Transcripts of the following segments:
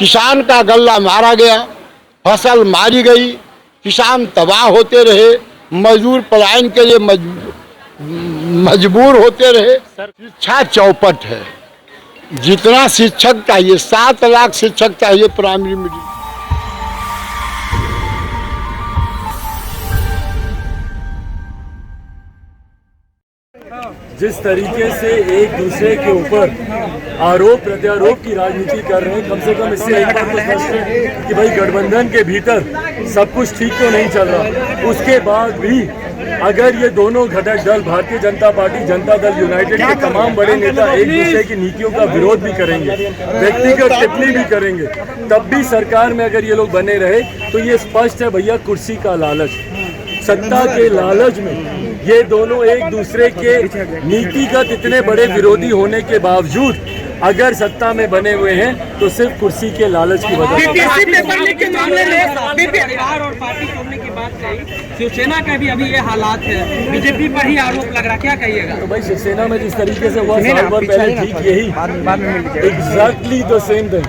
किसान का गल्ला मारा गया, फसल मारी गई, किसान तबाह होते रहे, मजदूर पलायन के लिए मजबूर होते रहे। शिक्षा चौपट है। जितना शिक्षक चाहिए, 7 लाख शिक्षक चाहिए प्राइमरी मीडियम। जिस तरीके से एक दूसरे के ऊपर आरोप प्रत्यारोप की राजनीति कर रहे हैं, कम से कम इससे एक बात तो स्पष्ट है कि भाई गठबंधन के भीतर सब कुछ ठीक तो नहीं चल रहा। उसके बाद भी अगर ये दोनों घटक दल, भारतीय जनता पार्टी, जनता दल यूनाइटेड के तमाम बड़े नेता एक दूसरे की नीतियों का विरोध भी करेंगे, व्यक्तिगत टिप्पणी भी करेंगे, तब भी सरकार में अगर ये लोग बने रहे तो ये स्पष्ट है भैया, कुर्सी का लालच, सत्ता के लालच में ये दोनों एक दूसरे के नीतिगत इतने बड़े विरोधी होने के बावजूद अगर सत्ता में बने हुए हैं तो सिर्फ कुर्सी के लालच की वजह से। पेपर लीक के मामले में परिवार और पार्टी तोड़ने की बात कही, शिवसेना का भी अभी ये हालात है, बीजेपी पर ही आरोप लग रहा, क्या कहिएगा? तो भाई शिवसेना में जिस तरीके से हुआ साल भर पहले ठीक यही exactly the same thing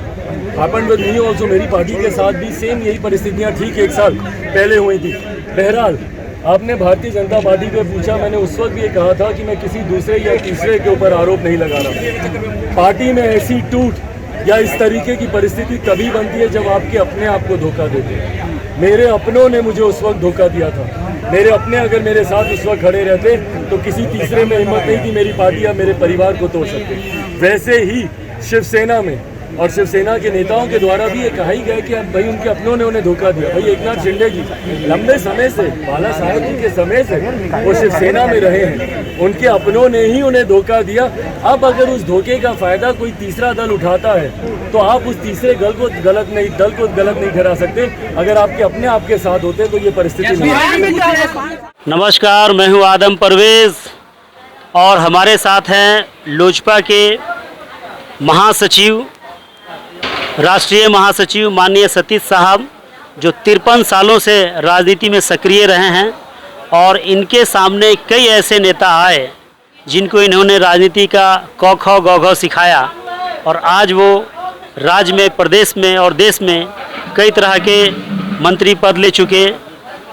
happened with me also. मेरी पार्टी के साथ भी सेम यही परिस्थितियां ठीक 1 साल पहले हुई थी। बहरहाल आपने भारतीय जनता पार्टी को पूछा, मैंने उस वक्त भी ये कहा था कि मैं किसी दूसरे या तीसरे के ऊपर आरोप नहीं लगा रहा। पार्टी में ऐसी टूट या इस तरीके की परिस्थिति तभी बनती है जब आपके अपने आप को धोखा देते हैं। मेरे अपनों ने मुझे उस वक्त धोखा दिया था। मेरे अपने अगर मेरे साथ उस वक्त खड़े रहते तो किसी तीसरे में हिम्मत नहीं थी मेरी पार्टी या मेरे परिवार को तोड़ सकते। वैसे ही शिवसेना में और शिवसेना के नेताओं के द्वारा भी ये कहा ही गया कि अब भाई उनके अपनों ने उन्हें धोखा दिया। भाई एकनाथ शिंदे जी लंबे समय से, बाला साहेब जी के समय से वो शिवसेना में रहे हैं, उनके अपनों ने ही उन्हें धोखा दिया। अब अगर उस धोखे का फायदा कोई तीसरा दल उठाता है तो आप उस तीसरे दल को गलत नहीं ठहरा सकते। अगर आपके अपने आपके साथ होते तो ये परिस्थिति नहीं। नमस्कार, मैं हूँ आदम परवेज और हमारे साथ हैं लोजपा के महासचिव, राष्ट्रीय महासचिव माननीय सतीश साहब, जो 53 सालों से राजनीति में सक्रिय रहे हैं और इनके सामने कई ऐसे नेता आए जिनको इन्होंने राजनीति का क ख ग घ सिखाया और आज वो राज्य में, प्रदेश में और देश में कई तरह के मंत्री पद ले चुके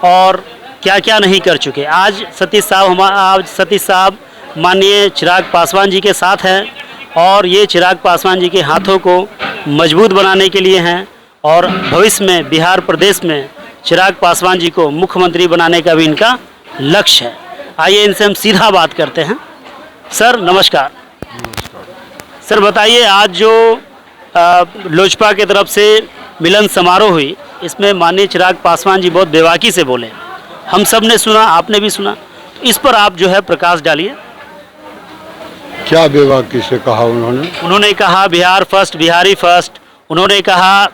और क्या क्या नहीं कर चुके। आज सतीश साहब माननीय चिराग पासवान जी के साथ हैं और ये चिराग पासवान जी के हाथों को मजबूत बनाने के लिए हैं और भविष्य में बिहार प्रदेश में चिराग पासवान जी को मुख्यमंत्री बनाने का भी इनका लक्ष्य है। आइए इनसे हम सीधा बात करते हैं। सर नमस्कार। सर बताइए, आज जो लोजपा की तरफ से मिलन समारोह हुई, इसमें माननीय चिराग पासवान जी बहुत बेबाकी से बोले, हम सब ने सुना, आपने भी सुना, तो इस पर आप जो है प्रकाश डालिए। क्या बेबाकी से कहा उन्होंने कहा बिहार फर्स्ट, बिहारी फर्स्ट। उन्होंने कहा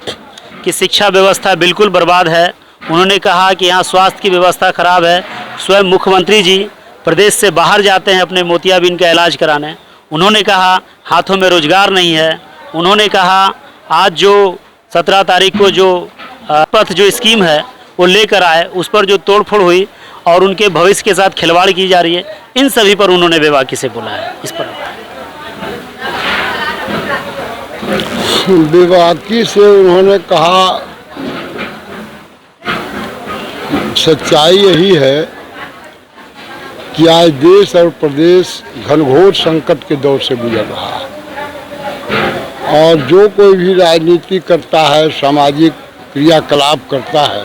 कि शिक्षा व्यवस्था बिल्कुल बर्बाद है। उन्होंने कहा कि यहाँ स्वास्थ्य की व्यवस्था खराब है। स्वयं मुख्यमंत्री जी प्रदेश से बाहर जाते हैं अपने मोतियाबिंद का इलाज कराने। उन्होंने कहा हाथों में रोजगार नहीं है। उन्होंने कहा आज जो 17 तारीख को जो पथ जो स्कीम है वो लेकर आए, उस पर जो तोड़फोड़ हुई और उनके भविष्य के साथ खिलवाड़ की जा रही है, इन सभी पर उन्होंने बेबाकी से बोला है। इस पर बेबाकी से उन्होंने कहा, सच्चाई यही है कि आज देश और प्रदेश घनघोर संकट के दौर से गुजर रहा है और जो कोई भी राजनीति करता है, सामाजिक क्रियाकलाप करता है,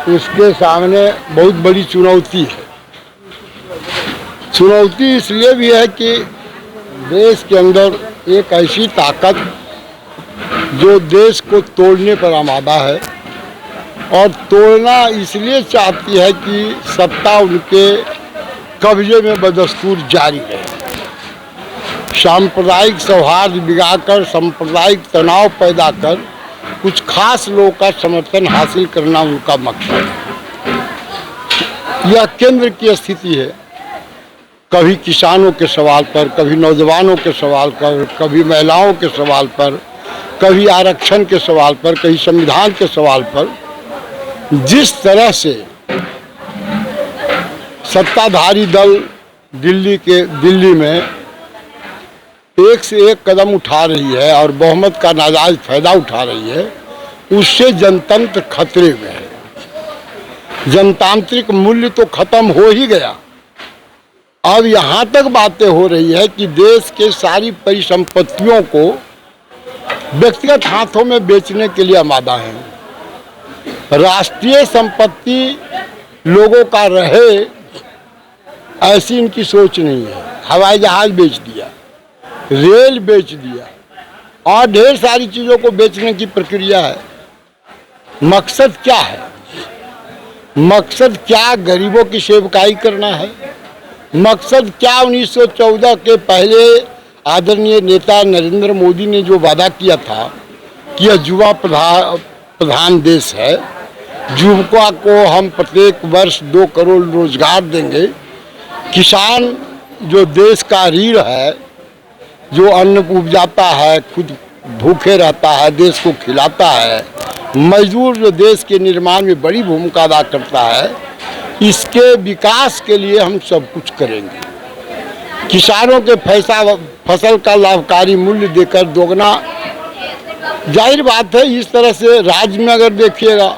उसके सामने बहुत बड़ी चुनौती है। चुनौती इसलिए भी है कि देश के अंदर एक ऐसी ताकत जो देश को तोड़ने पर आमादा है और तोड़ना इसलिए चाहती है कि सत्ता उनके कब्जे में बदस्तूर जारी है। सांप्रदायिक सौहार्द बिगाड़कर, सांप्रदायिक तनाव पैदा कर कुछ खास लोगों का समर्थन हासिल करना उनका मकसद है। यह केंद्र की स्थिति है। कभी किसानों के सवाल पर, कभी नौजवानों के सवाल पर, कभी महिलाओं के सवाल पर, कभी आरक्षण के सवाल पर, कभी संविधान के सवाल पर, जिस तरह से सत्ताधारी दल दिल्ली में एक से एक कदम उठा रही है और बहुमत का नाजायज फायदा उठा रही है, उससे जनतंत्र खतरे में है। जनतांत्रिक मूल्य तो खत्म हो ही गया। अब यहाँ तक बातें हो रही है कि देश के सारी परिसंपत्तियों को व्यक्तिगत हाथों में बेचने के लिए आमादा है। राष्ट्रीय संपत्ति लोगों का रहे ऐसी इनकी सोच नहीं है। हवाई जहाज बेच दिया, रेल बेच दिया और ढेर सारी चीज़ों को बेचने की प्रक्रिया है। मकसद क्या है? मकसद क्या गरीबों की सेवकाई करना है? मकसद क्या 1914 के पहले आदरणीय नेता नरेंद्र मोदी ने जो वादा किया था कि यह युवा प्रधान देश है, युवकों को हम प्रत्येक वर्ष 2 करोड़ रोजगार देंगे, किसान जो देश का रीढ़ है, जो अन्न उपजाता है, खुद भूखे रहता है, देश को खिलाता है, मजदूर जो देश के निर्माण में बड़ी भूमिका अदा करता है, इसके विकास के लिए हम सब कुछ करेंगे। किसानों के फसल का लाभकारी मूल्य देकर दोगुना, जाहिर बात है इस तरह से राज्य में अगर देखिएगा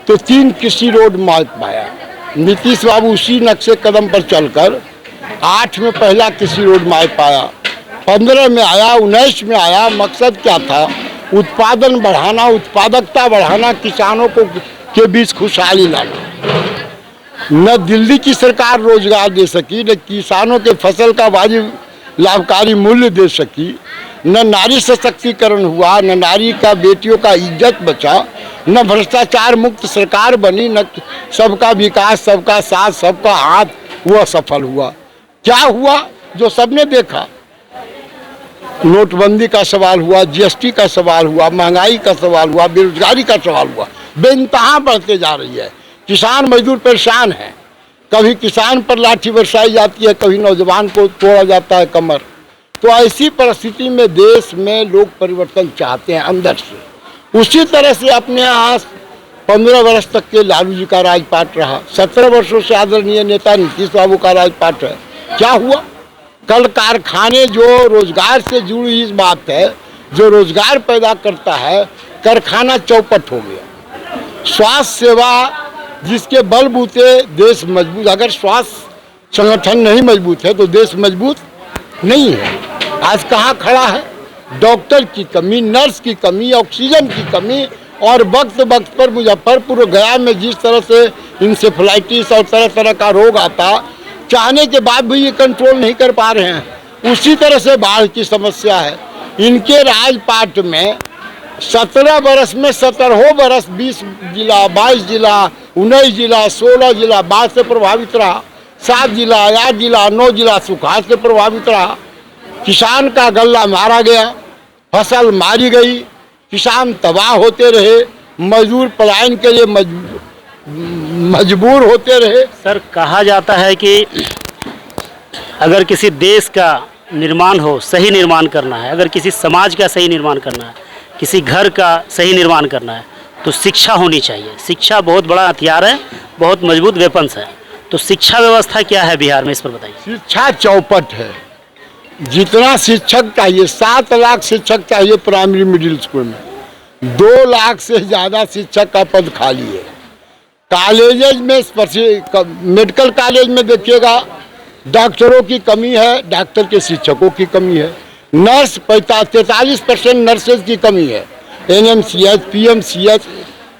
तो 3 कृषि रोड मार्ग पाया। नीतीश बाबू उसी नक्शे कदम पर चलकर 8 में पहला कृषि रोड मार्ग पाया, 15 में आया, 19 में आया। मकसद क्या था? उत्पादन बढ़ाना, उत्पादकता बढ़ाना, किसानों को के बीच खुशहाली लाना। न दिल्ली की सरकार रोजगार दे सकी, न किसानों के फसल का वाजिब लाभकारी मूल्य दे सकी, न नारी सशक्तिकरण हुआ, न नारी का बेटियों का इज्जत बचा, न भ्रष्टाचार मुक्त सरकार बनी, न सबका विकास, सबका साथ, सबका हाथ वह सफल हुआ। क्या हुआ जो सबने देखा? नोटबंदी का सवाल हुआ, जीएसटी का सवाल हुआ, महंगाई का सवाल हुआ, बेरोजगारी का सवाल हुआ, बेइंतहा बढ़ते जा रही है। किसान मजदूर परेशान हैं। कभी किसान पर लाठी बरसाई जाती है, कभी नौजवान को तोड़ा जाता है कमर। तो ऐसी परिस्थिति में देश में लोग परिवर्तन चाहते हैं अंदर से। उसी तरह से अपने यहाँ 15 वर्ष तक के लालू जी का राजपाट रहा, 17 वर्षों से आदरणीय नेता नीतीश बाबू का राजपाट है। क्या हुआ? कल कारखाने जो रोजगार से जुड़ी इस बात है, जो रोजगार पैदा करता है, कारखाना चौपट हो गया। स्वास्थ्य सेवा जिसके बलबूते देश मजबूत, अगर स्वास्थ्य संगठन नहीं मजबूत है तो देश मजबूत नहीं है। आज कहाँ खड़ा है? डॉक्टर की कमी, नर्स की कमी, ऑक्सीजन की कमी, और वक्त वक्त पर मुजफ्फरपुर गया में जिस तरह से इंसेफ्लाइटिस और तरह तरह का रोग आता, चाहने के बाद भी ये कंट्रोल नहीं कर पा रहे हैं। उसी तरह से बाढ़ की समस्या है। इनके राजपाट में 17 बरस में 17 बरस 20 जिला, 22 जिला, 19 जिला, 16 जिला बाढ़ से प्रभावित रहा, 7 जिला, 8 जिला, 9 जिला सुखाड़ से प्रभावित रहा। किसान का गल्ला मारा गया, फसल मारी गई, किसान तबाह होते रहे, मजदूर पलायन के लिए मजबूर होते रहे। सर, कहा जाता है कि अगर किसी देश का निर्माण हो, सही निर्माण करना है, अगर किसी समाज का सही निर्माण करना है, किसी घर का सही निर्माण करना है, तो शिक्षा होनी चाहिए। शिक्षा बहुत बड़ा हथियार है, बहुत मजबूत वेपन्स है। तो शिक्षा व्यवस्था क्या है बिहार में, इस पर बताइए। शिक्षा चौपट है। जितना शिक्षक चाहिए, 7 लाख शिक्षक चाहिए प्राइमरी मिडिल स्कूल में, 2 लाख से ज़्यादा शिक्षक का पद खाली है। कॉलेजेज में, मेडिकल कॉलेज में देखिएगा डॉक्टरों की कमी है, डॉक्टर के शिक्षकों की कमी है। नर्स 43% नर्सेज की कमी है। NMCH, PMCH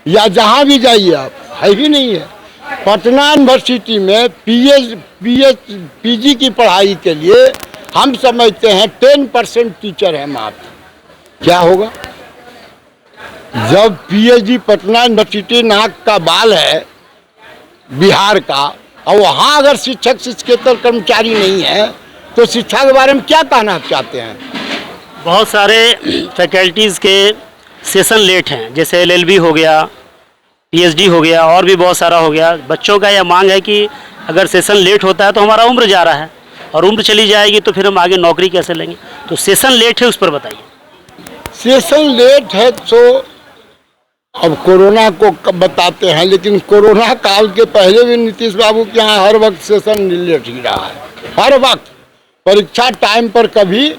या जहाँ भी जाइए आप, है ही नहीं है। पटना यूनिवर्सिटी में PG की पढ़ाई के लिए हम समझते हैं 10% टीचर हैं मात्र। क्या होगा जब PhD पटना यूनिवर्सिटी नाक का बाल है बिहार का, और वहाँ अगर शिक्षक शिक्षकेतर कर्मचारी नहीं है तो शिक्षा के बारे में क्या कहना चाहते हैं? बहुत सारे फैकल्टीज़ के सेशन लेट हैं, जैसे LLB हो गया, PhD हो गया, और भी बहुत सारा हो गया। बच्चों का यह मांग है कि अगर सेशन लेट होता है तो हमारा उम्र जा रहा है, और उम्र चली जाएगी तो फिर हम आगे नौकरी कैसे लेंगे। तो सेशन लेट है, उस पर बताइए। सेशन लेट है तो अब कोरोना को बताते हैं, लेकिन कोरोना काल के पहले भी नीतीश बाबू के यहाँ हर वक्त सेशन लेट ही रहा है। हर वक्त परीक्षा टाइम पर कभी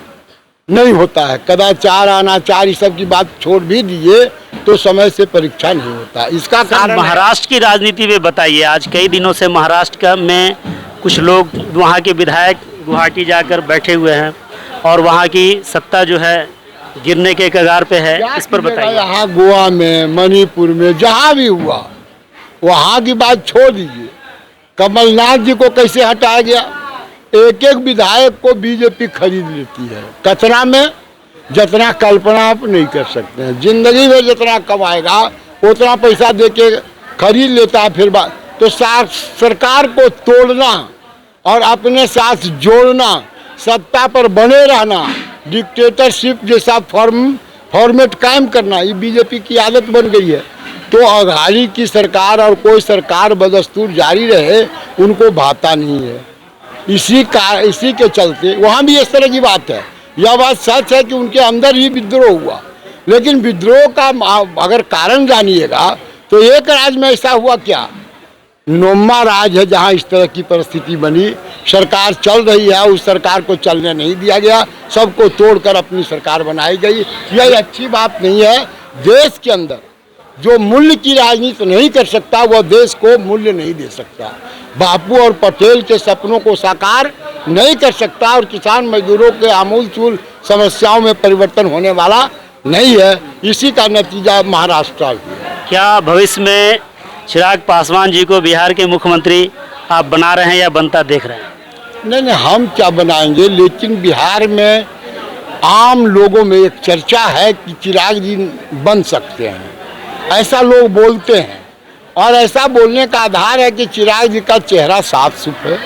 नहीं होता है। कदाचार अनाचार इस सब की बात छोड़ भी दीजिए तो समय से परीक्षा नहीं होता। इसका सर, कारण महाराष्ट्र की राजनीति में बताइए। आज कई दिनों से महाराष्ट्र में कुछ लोग, वहाँ के विधायक गुवाहाटी जाकर बैठे हुए हैं और वहाँ की सत्ता जो है गिरने के कगार पे है। इस पर बताइए। यहाँ गोवा में, मणिपुर में, जहाँ भी हुआ वहाँ की बात छोड़ दीजिए। कमलनाथ जी को कैसे हटाया गया? एक एक विधायक को बीजेपी खरीद लेती है। कचरा में जितना कल्पना आप नहीं कर सकते हैं। जिंदगी में जितना कमाएगा उतना पैसा देके खरीद लेता है। फिर बात तो सरकार को तोड़ना और अपने साथ जोड़ना, सत्ता पर बने रहना, डिक्टेटरशिप जैसा फॉर्मेट कायम करना, ये बीजेपी की आदत बन गई है। तो अघाड़ी की सरकार और कोई सरकार बदस्तूर जारी रहे उनको भाता नहीं है। इसी के चलते वहाँ भी इस तरह की बात है। यह बात सच है कि उनके अंदर ही विद्रोह हुआ, लेकिन विद्रोह का अगर कारण जानिएगा तो एक राज्य में ऐसा हुआ क्या? नोमा राज है जहाँ इस तरह की परिस्थिति बनी। सरकार चल रही है, उस सरकार को चलने नहीं दिया गया, सबको तोड़कर अपनी सरकार बनाई गई। यह अच्छी बात नहीं है। देश के अंदर जो मूल्य की राजनीति नहीं कर सकता वह देश को मूल्य नहीं दे सकता। बापू और पटेल के सपनों को साकार नहीं कर सकता और किसान मजदूरों के आमूलचूल समस्याओं में परिवर्तन होने वाला नहीं है। इसी का नतीजा महाराष्ट्र है। क्या भविष्य में चिराग पासवान जी को बिहार के मुख्यमंत्री आप बना रहे हैं या बनता देख रहे हैं? नहीं, हम क्या बनाएंगे, लेकिन बिहार में आम लोगों में एक चर्चा है कि चिराग जी बन सकते हैं। ऐसा लोग बोलते हैं और ऐसा बोलने का आधार है कि चिराग जी का चेहरा साफ सुफ है।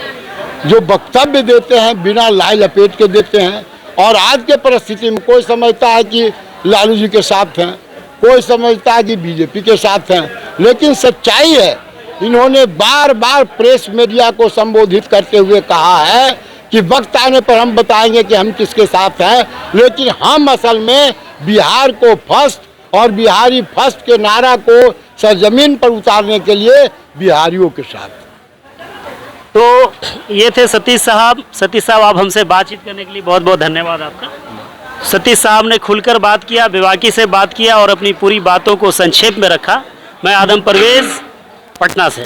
जो वक्तव्य देते हैं बिना लाई लपेट के देते हैं। और आज के परिस्थिति में कोई समझता है कि लालू जी के साथ हैं, कोई समझता है कि बीजेपी के साथ हैं, लेकिन सच्चाई है इन्होंने बार बार प्रेस मीडिया को संबोधित करते हुए कहा है कि वक्त आने पर हम बताएंगे कि हम किसके साथ हैं। लेकिन हम असल में बिहार को फर्स्ट और बिहारी फर्स्ट के नारा को सरजमीन पर उतारने के लिए बिहारियों के साथ। तो ये थे सतीश साहब। सतीश साहब, आप हमसे बातचीत करने के लिए बहुत बहुत धन्यवाद आपका। सतीश साहब ने खुलकर बात किया, बेबाकी से बात किया और अपनी पूरी बातों को संक्षेप में रखा। मैं आदम परवेज, पटना से।